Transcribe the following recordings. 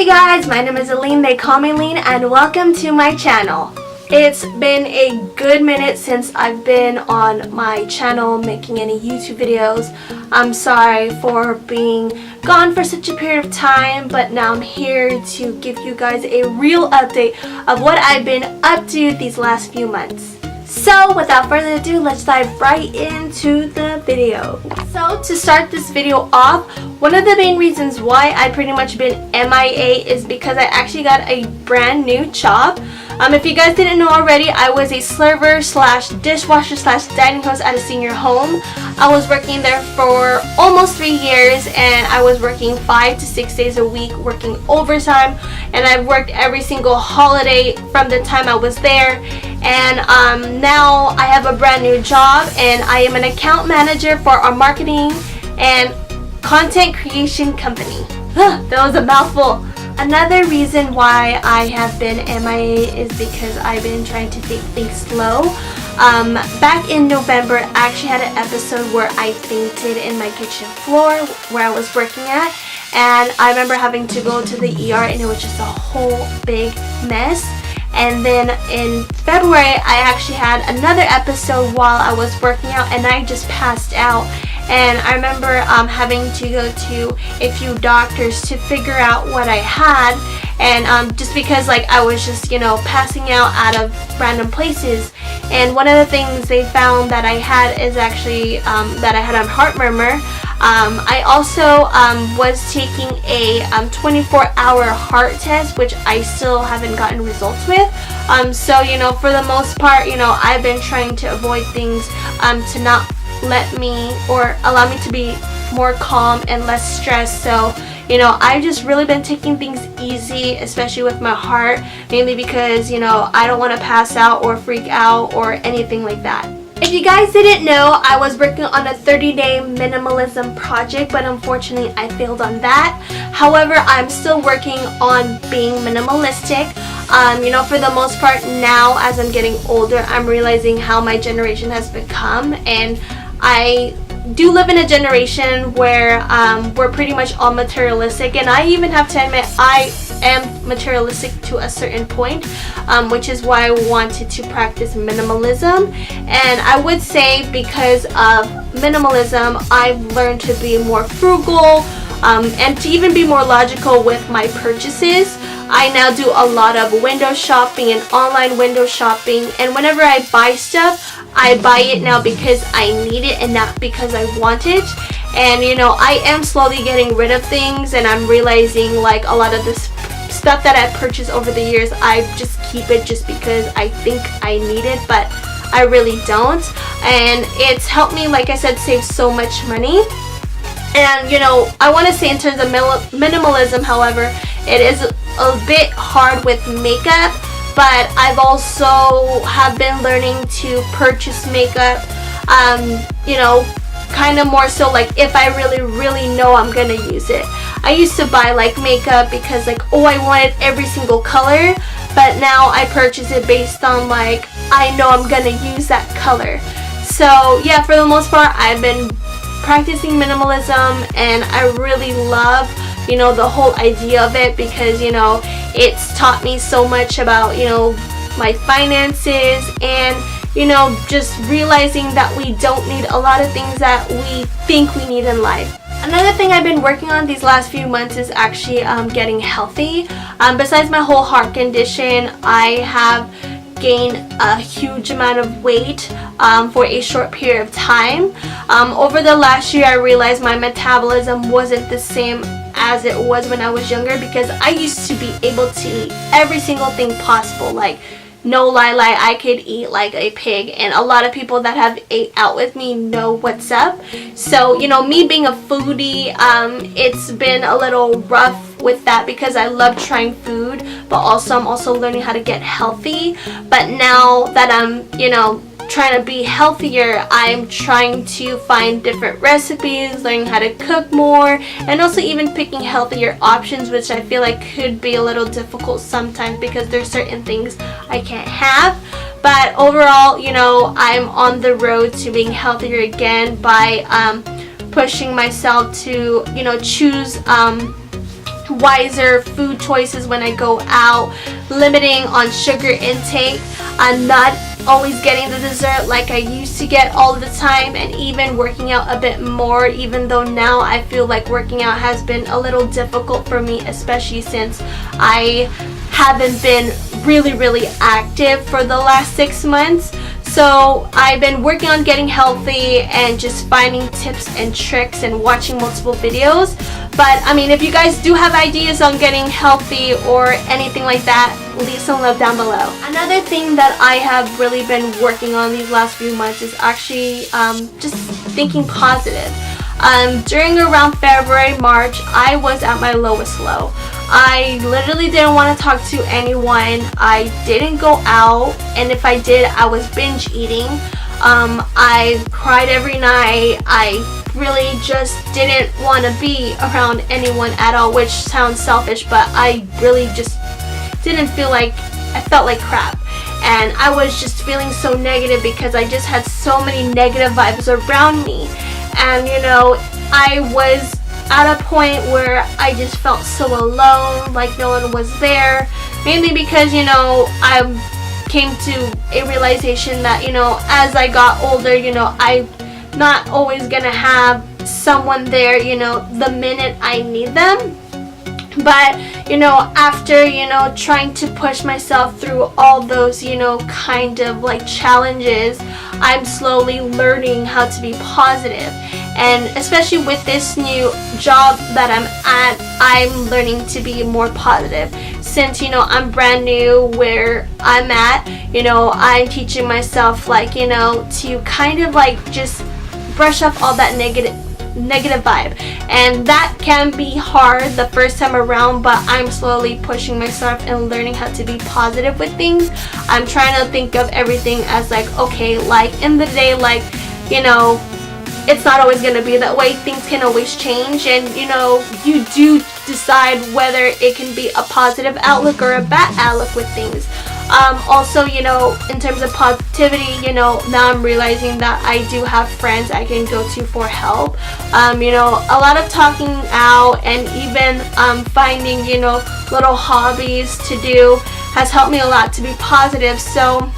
Hey guys, my name is Allyn, they call me Lean, and welcome to my channel. It's been a good minute since I've been on my channel making any YouTube videos. I'm sorry for being gone for such a period of time, but now I'm here to give you guys a real update of what I've been up to these last few months. So without further ado, let's dive right into the video. So to start this video off, one of the main reasons why I've pretty much been MIA is because I actually got a brand new job. If you guys didn't know already, I was a server slash dishwasher slash dining host at a senior home. I was working there for almost 3 years, and I was working 5 to 6 days a week, working overtime, and I've worked every single holiday from the time I was there. And now I have a brand new job, and I am an account manager for our marketing and content creation company. That was a mouthful. Another reason why I have been MIA is because I've been trying to take things slow. Back in November, I actually had an episode where I fainted in my kitchen floor where I was working at, and I remember having to go to the ER, and it was just a whole big mess. And then in February, I actually had another episode while I was working out, and I just passed out. And I remember having to go to a few doctors to figure out what I had, and just because like I was just, you know, passing out of random places. And one of the things they found that I had is actually that I had a heart murmur. I also was taking a 24-hour heart test, which I still haven't gotten results with. So, you know, for the most part, you know, I've been trying to avoid things to not let me or allow me to be more calm and less stressed. So, you know, I've just really been taking things easy, especially with my heart, mainly because, you know, I don't want to pass out or freak out or anything like that. If you guys didn't know, I was working on a 30-day minimalism project, but unfortunately I failed on that. However, I'm still working on being minimalistic. You know, for the most part now, as I'm getting older, I'm realizing how my generation has become, and I do live in a generation where we're pretty much all materialistic, and I even have to admit I am materialistic to a certain point, which is why I wanted to practice minimalism. And I would say because of minimalism, I've learned to be more frugal and to even be more logical with my purchases. I now do a lot of window shopping and online window shopping, and whenever I buy stuff, I buy it now because I need it and not because I want it. And you know, I am slowly getting rid of things, and I'm realizing like a lot of this stuff that I've purchased over the years, I just keep it just because I think I need it, but I really don't. And it's helped me, like I said, save so much money. And you know, I want to say in terms of minimalism, however, it is a bit hard with makeup, but I've also have been learning to purchase makeup, you know, kind of more so like if I really know I'm gonna use it. I used to buy like makeup because like, oh, I wanted every single color, but now I purchase it based on like, I know I'm gonna use that color. So yeah, for the most part, I've been practicing minimalism, and I really love, you know, the whole idea of it, because, you know, it's taught me so much about, you know, my finances, and, you know, just realizing that we don't need a lot of things that we think we need in life. Another thing I've been working on these last few months is actually getting healthy. Besides my whole heart condition, I have gained a huge amount of weight for a short period of time. Over the last year, I realized my metabolism wasn't the same as it was when I was younger, because I used to be able to eat every single thing possible. Like, no lie, I could eat like a pig, and a lot of people that have ate out with me know what's up. So, you know, me being a foodie, it's been a little rough with that because I love trying food, but also I'm also learning how to get healthy. But now that I'm, you know, trying to be healthier, I'm trying to find different recipes, learning how to cook more, and also even picking healthier options, which I feel like could be a little difficult sometimes because there's certain things I can't have. But overall, you know, I'm on the road to being healthier again by pushing myself to, you know, choose wiser food choices when I go out, limiting on sugar intake. I'm not always getting the dessert like I used to get all the time, and even working out a bit more, even though now I feel like working out has been a little difficult for me, especially since I haven't been really active for the last 6 months. So I've been working on getting healthy and just finding tips and tricks and watching multiple videos. But I mean, if you guys do have ideas on getting healthy or anything like that, leave some love down below. Another thing that I have really been working on these last few months is actually just thinking positive. During around February, March, I was at my lowest low. I literally didn't want to talk to anyone. I didn't go out, and if I did, I was binge eating. I cried every night. I really just didn't want to be around anyone at all, which sounds selfish, but I really just didn't feel like, I felt like crap. And I was just feeling so negative because I just had so many negative vibes around me. And you know, I was at a point where I just felt so alone, like no one was there, mainly because, you know, I came to a realization that, you know, as I got older, you know, I'm not always gonna have someone there, you know, the minute I need them. But you know, after, you know, trying to push myself through all those, you know, kind of like challenges, I'm slowly learning how to be positive. And especially with this new job that I'm at, I'm learning to be more positive. Since, you know, I'm brand new where I'm at, you know, I'm teaching myself, like, you know, to kind of like just brush up all that negative vibe. And that can be hard the first time around, but I'm slowly pushing myself and learning how to be positive with things. I'm trying to think of everything as like, okay, like in the day, like, you know, it's not always going to be that way. Things can always change, and you know, you do decide whether it can be a positive outlook or a bad outlook with things. Also, you know, in terms of positivity, you know, now I'm realizing that I do have friends I can go to for help. You know, a lot of talking out and even finding, you know, little hobbies to do has helped me a lot to be positive. So,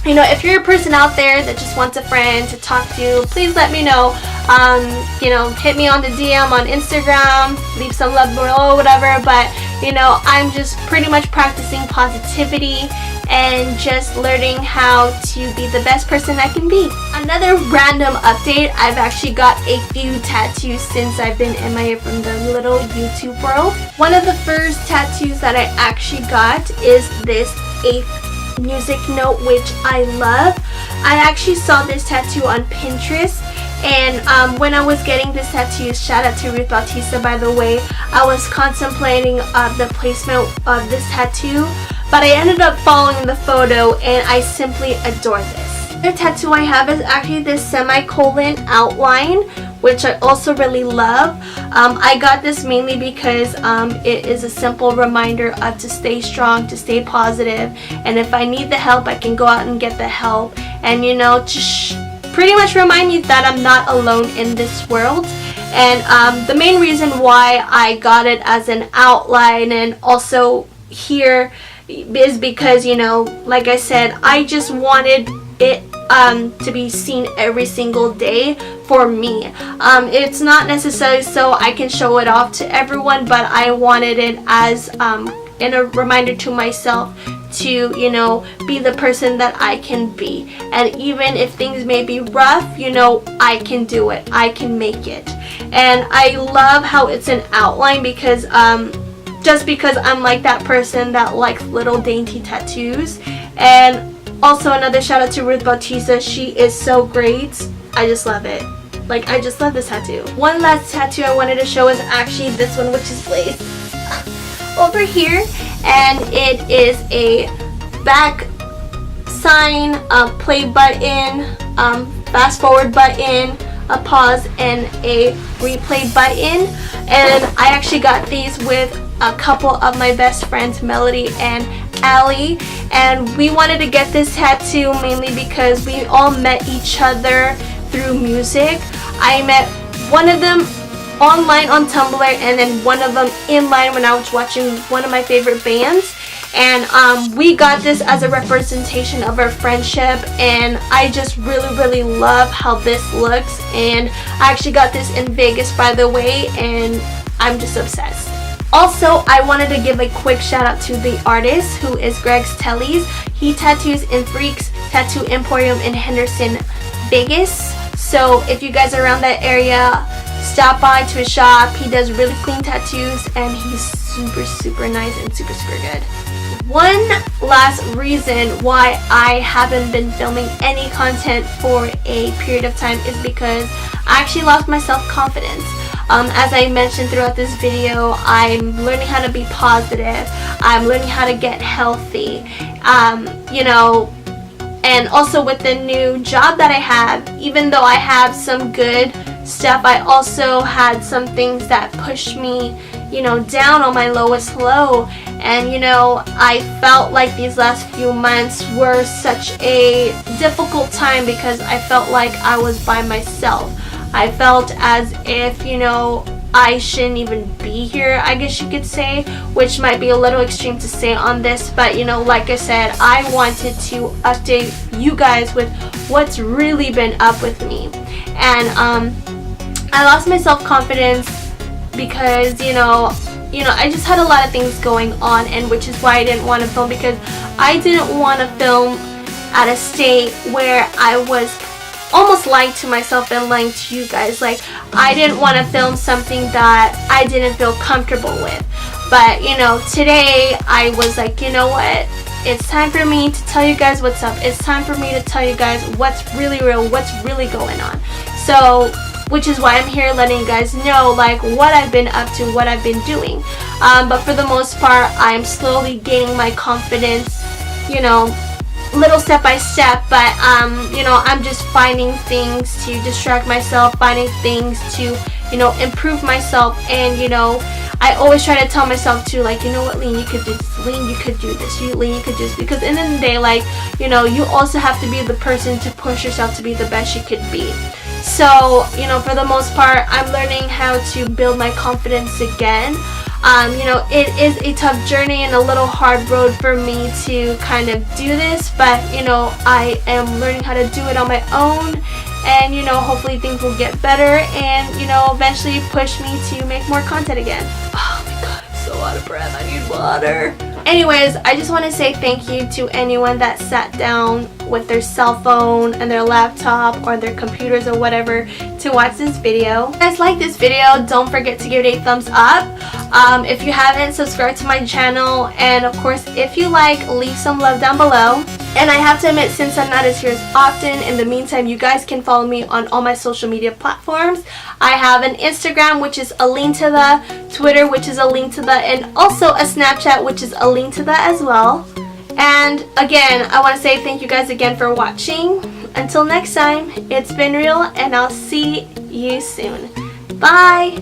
you know, if you're a person out there that just wants a friend to talk to, please let me know. You know, hit me on the DM on Instagram, leave some love below, whatever. But, you know, I'm just pretty much practicing positivity and just learning how to be the best person I can be. Another random update, I've actually got a few tattoos since I've been MIA from the little YouTube world. One of the first tattoos that I actually got is this 8th music note, which I love. I actually saw this tattoo on Pinterest, and when I was getting this tattoo, shout out to Ruth Bautista, by the way, I was contemplating the placement of this tattoo, but I ended up following the photo and I simply adore this. The tattoo I have is actually this semicolon outline, which I also really love. I got this mainly because it is a simple reminder of to stay strong, to stay positive, and if I need the help, I can go out and get the help, and you know, just pretty much remind me that I'm not alone in this world. And the main reason why I got it as an outline and also here is because, you know, like I said, I just wanted it to be seen every single day for me. It's not necessarily so I can show it off to everyone, but I wanted it as in a reminder to myself to, you know, be the person that I can be. And even if things may be rough, you know, I can do it. I can make it. And I love how it's an outline because just because I'm like that person that likes little dainty tattoos. And also another shout out to Ruth Bautista. She is so great. I just love it. Like, I just love this tattoo. One last tattoo I wanted to show is actually this one, which is placed over here, and it is a back sign, a play button, fast forward button, a pause, and a replay button. And I actually got these with a couple of my best friends, Melody and Allie, and we wanted to get this tattoo mainly because we all met each other through music. I met one of them online on Tumblr, and then one of them in line when I was watching one of my favorite bands. And we got this as a representation of our friendship, and I just really love how this looks. And I actually got this in Vegas, by the way, and I'm just obsessed. Also, I wanted to give a quick shout out to the artist, who is Greg's Tellies. He tattoos in Freaks Tattoo Emporium in Henderson, Vegas. So if you guys are around that area, stop by to his shop. He does really clean tattoos, and he's super nice and super good. One last reason why I haven't been filming any content for a period of time is because I actually lost my self-confidence. As I mentioned throughout this video, I'm learning how to be positive. I'm learning how to get healthy. You know, and also with the new job that I have, even though I have some good stuff, I also had some things that pushed me, you know, down on my lowest low. And you know, I felt like these last few months were such a difficult time because I felt like I was by myself. I felt as if, you know, I shouldn't even be here, I guess you could say, which might be a little extreme to say on this, but you know, like I said, I wanted to update you guys with what's really been up with me. And I lost my self-confidence because, you know, I just had a lot of things going on, and which is why I didn't want to film, because I didn't want to film at a state where I was almost lying to myself and lying to you guys. Like, I didn't want to film something that I didn't feel comfortable with. But you know, today I was like, you know what, it's time for me to tell you guys what's up. It's time for me to tell you guys what's really real, what's really going on. So, which is why I'm here letting you guys know like what I've been up to, what I've been doing. But for the most part, I'm slowly gaining my confidence, you know, little step by step. But you know, I'm just finding things to distract myself, finding things to, you know, improve myself. And you know, I always try to tell myself to, like, you know what, Lean, you could do this. Lean, you could do this. Lean, you could do this. Because in the end of the day, like, you know, you also have to be the person to push yourself to be the best you could be. So, you know, for the most part, I'm learning how to build my confidence again. You know, it is a tough journey and a little hard road for me to kind of do this, but you know, I am learning how to do it on my own, and you know, hopefully things will get better and, you know, eventually push me to make more content again. Oh my god, I'm so out of breath. I need water. Anyways, I just want to say thank you to anyone that sat down with their cell phone and their laptop or their computers or whatever to watch this video. If you guys like this video, don't forget to give it a thumbs up. If you haven't, subscribe to my channel, and of course, if you like, leave some love down below. And I have to admit, since I'm not as here as often, in the meantime, you guys can follow me on all my social media platforms. I have an Instagram, which is Allyn to the, Twitter, which is Allyn to the, and also a Snapchat, which is Allyn to the as well. And again, I want to say thank you guys again for watching. Until next time, it's been real, and I'll see you soon. Bye!